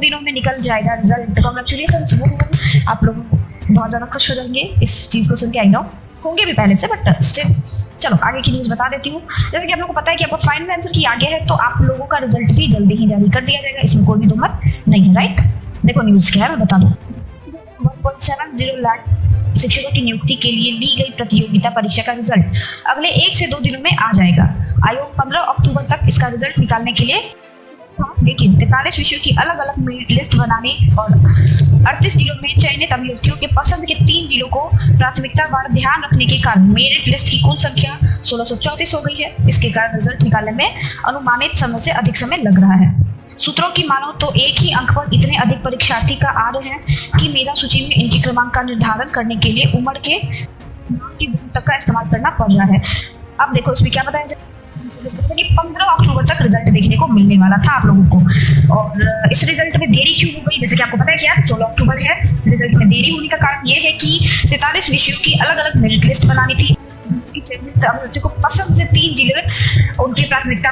दिनों में निकल जाएगा रिजल्ट। कॉन्ग्रेचुलेशन, आप लोग बहुत ज़्यादा खुश हो जाएंगे इस चीज़ को सुन के। आई नो होंगे भी पहले से, बट स्टिल चलो आगे की न्यूज़ बता देती हूँ। जैसे कि आप लोगों को पता है कि आपका फाइनल आंसर की आगे है, तो आप लोगों का रिजल्ट भी जल्दी ही जारी कर दिया जाएगा, इसमें कोई भी दो मत नहीं है, राइट। देखो न्यूज़ क्या है मैं बता दूँ। 1.70 लाख शिक्षकों की नियुक्ति के लिए ली गई प्रतियोगिता परीक्षा का रिजल्ट अगले 1 से 2 दिनों में आ जाएगा। आयोग 15 अक्टूबर तक इसका रिजल्ट निकालने के लिए, लेकिन 43 विषयों की अलग अलग मेरिट लिस्ट बनाने और 38 जिलों में चयनित अभ्यर्थियों के पसंद के 3 जिलों को प्राथमिकतावार ध्यान रखने के कारण मेरिट लिस्ट की कुल संख्या 1634 हो गई है। इसके कारण रिजल्ट निकालने में अनुमानित समय से अधिक समय लग रहा है। सूत्रों की मानो तो एक ही अंक पर इतने अधिक परीक्षार्थी का आ रहे हैं कि मेधा सूची में इनके क्रमांक का निर्धारण करने के लिए उम्र के तक का इस्तेमाल करना पड़ रहा है। अब देखो इसमें क्या बताया जाए, 15 अक्टूबर तक रिजल्ट देखने को मिलने वाला था आप लोगों को, और इस रिजल्ट में देरी क्यों हो गई, जैसे कि आपको पता है कि यार 16 अक्टूबर है। रिजल्ट में देरी होने का कारण यह है कि 43 विषयों की अलग अलग मेरिट लिस्ट बनानी थी। अभ्यर्थियों को पसंद से 3 जिले उनकी प्राथमिकता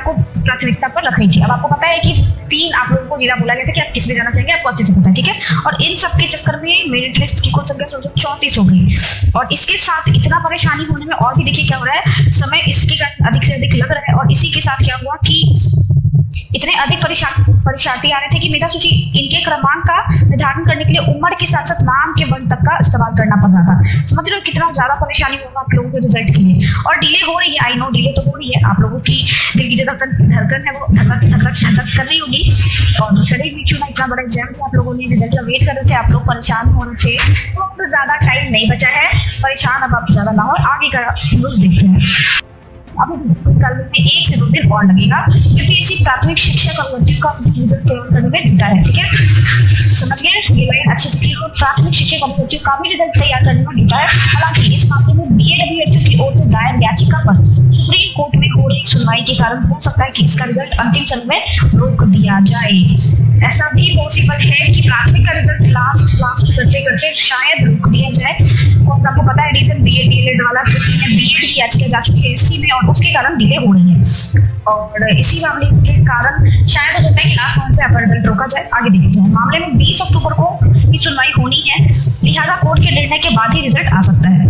पर रखनी थी। अब आपको पता है कि 3 आप लोगों को जिला बोला गया था कि आप किस में जाना चाहेंगे, आपको अच्छे से पता है, ठीक है। और इन सब के चक्कर में मेरिट लिस्ट की कुल संख्या 1634 हो गई, और इसके साथ इतना परेशानी होने में और भी देखिए क्या हो रहा है, समय इसके कारण अधिक से अधिक लग रहा है। और इसी के साथ क्या हुआ कि इतने अधिक परीक्षार्थी आ रहे थे कि मेधा सूची इनके क्रमांक का निर्धारण करने के लिए उम्र के साथ साथ नाम के वर्ण तक का इस्तेमाल करना पड़ रहा था। समझ रहे हो कितना ज्यादा परेशानी होगा आप लोगों के रिजल्ट के लिए। और डिले हो रही है, आई नो डिले तो हो रही है, आप लोगों की दिल की जो धड़कन है वो धड़क कर रही होगी। और करें भी क्यों ना, इतना बड़ा एग्जाम था, आप लोगों ने रिजल्ट का वेट कर रहे थे, आप लोग परेशान हो रहे थे, तो ज्यादा टाइम नहीं बचा है, परेशान अब आप ज्यादा ना हो। आगे का न्यूज देखते हैं। अब कल में 1 से 2 दिन और लगेगा, क्योंकि इसी प्राथमिक शिक्षक अभ्यर्थियों का रिजल्ट तैयार करने में जुटा है, ठीक है। समझ गए ये लाइन अच्छे से? प्राथमिक शिक्षक अभ्यर्थियों का भी रिजल्ट तैयार करने में जुटा है। हालांकि इस मामले में बीएड अभ्यर्थियों की ओर से दायर याचिका पर सुप्रीम कोर्ट में हो रही सुनवाई के कारण हो सकता है कि इसका रिजल्ट अंतिम चरण में रोक दिया जाए। ऐसा भी पॉसिबल है कि प्राथमिक का रिजल्ट लास्ट करते करते शायद रोक दिया जाए। कौन सा आपको पता है रीजन? बीएड डीएलएड वाला, जिसमें बीएड की याचिका जा चुकी है इसी में, और उसके कारण डिले हो रही है। और इसी मामले के कारण शायद हो सकता है कि लास्ट मोमेंट पे आपका रिजल्ट रोका जाए। आगे देखते हैं। मामले में 20 अक्टूबर को की सुनवाई होनी है, लिहाजा कोर्ट के निर्णय के बाद ही रिजल्ट आ सकता है।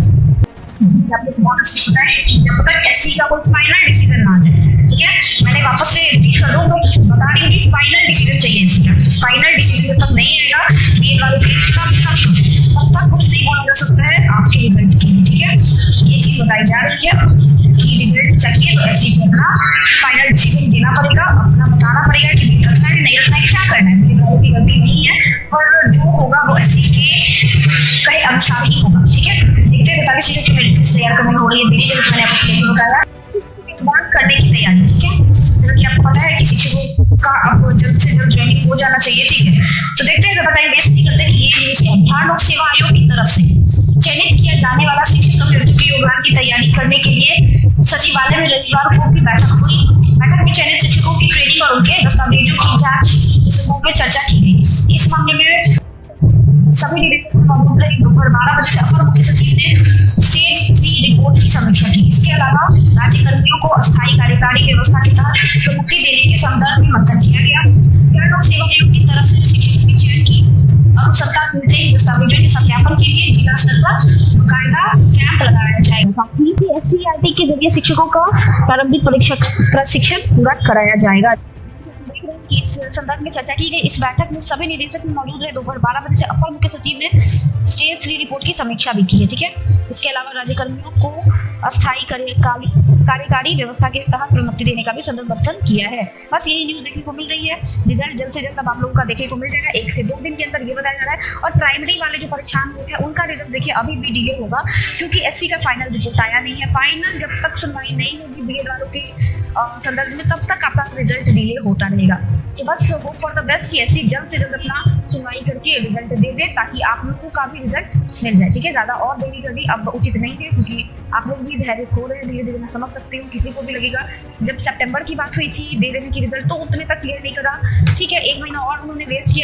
जब तक एससी का कोई फाइनल डिसीजन ना आ जाए, ठीक है। मैंने वापस से बता रही हूँ कि फाइनल डिसीजन चाहिए एससी का। फाइनल डिसीजन जब तक नहीं आएगा बीएड वालों के तब तक कुछ नहीं बोला जा सकता है आपके रिजल्ट के लिए, ठीक है। ये चीज बताई जा रही है कि रिजल्ट चाहिए तो एससी को अपना फाइनल डिसीजन देना पड़ेगा, अपना बताना पड़ेगा कि रखना है नहीं रखना है, क्या करना है। बीएड वालों की गलती नहीं है, और जो होगा वो एससी के कहे अनुसार ही होगा, ठीक है। देखते हैं 43 चीजों की मेरिट लिस्ट तैयार करने में हो रही है देरी, जैसे मैंने आपको बताया करने की तैयारी, ठीक है। जैसा कि आपको पता है कि शिक्षकों का आपको जल्द से जल्द ज्वाइनिंग हो जाना चाहिए, ठीक है। तो देखते हैं, ज्यादा टाइम वेस्ट नहीं करते कि ये न्यूज है। बिहार लोक सेवा आयोग की तरफ से चयनित किया जाने वाला शिक्षक अभ्यर्थियों के योगदान की तैयारी करने के लिए सचिवालय में रविवार को भी बैठक हुई। बैठक में चयनित शिक्षकों की ट्रेनिंग और उनके दस्तावेजों की जांच में चर्चा की गई। इस मामले में सभी निरीक्षकों दोपहर 12 बजे से अपर मुख्य सचिव ने स्टेज 3 रिपोर्ट की समीक्षा की। इसके अलावा राज्य कर्मियों को अस्थायी कार्यकारी व्यवस्था के तहत मुक्ति देने के संदर्भ में मंथन किया गया। बिहार लोक सेवा आयोग की तरफ से शिक्षकों की चयन की अनुशंसा मिलते ही दस्तावेजों के सत्यापन के लिए जिला स्तर पर बाकायदा कैंप लगाया जाएगा। एससीईआरटी के जरिए शिक्षकों का प्रारंभिक प्रशिक्षण पूरा कराया जाएगा। इस संदर्भ में चर्चा की गई। इस बैठक में सभी निदेशक मौजूद रहे। दोपहर 12 बजे से अपर मुख्य सचिव ने स्टेज 3 रिपोर्ट की समीक्षा भी की है, ठीक है। इसके अलावा राज्य कर्मियों को अस्थायी कार्यकारी व्यवस्था के तहत प्रोन्नति देने का भी संदर्भ मंथन किया है। बस यही न्यूज देखने को मिल रही है। रिजल्ट जल्द से जल्द अब आप लोगों का देखने को मिल जाएगा, 1 से 2 दिन के अंदर, ये बताया जा रहा है। और प्राइमरी वाले जो परेशान हुए हैं उनका रिजल्ट देखिए अभी भी डिले होगा, क्योंकि एससी का फाइनल रिपोर्ट आया नहीं है। फाइनल जब तक सुनवाई नहीं होगी बीएड वालों के संदर्भ में, तब तक आपका रिजल्ट डिले होता रहेगा। तो बस होप फॉर द बेस्ट कि ऐसी जल्द से जल्द अपना सुनवाई करके रिजल्ट दे दे, ताकि आप लोगों का भी रिजल्ट मिल जाए, ठीक है। ज्यादा और देरी करनी अब उचित नहीं है, क्योंकि आप लोग भी धैर्य खो रहे हैं धीरे धीरे। मैं समझ सकती हूँ, किसी को भी लगेगा। जब सितंबर की बात हुई थी दे देने की रिजल्ट, तो उतने तक क्लियर नहीं करा, ठीक है। 1 महीना और उन्होंने वेस्ट किया।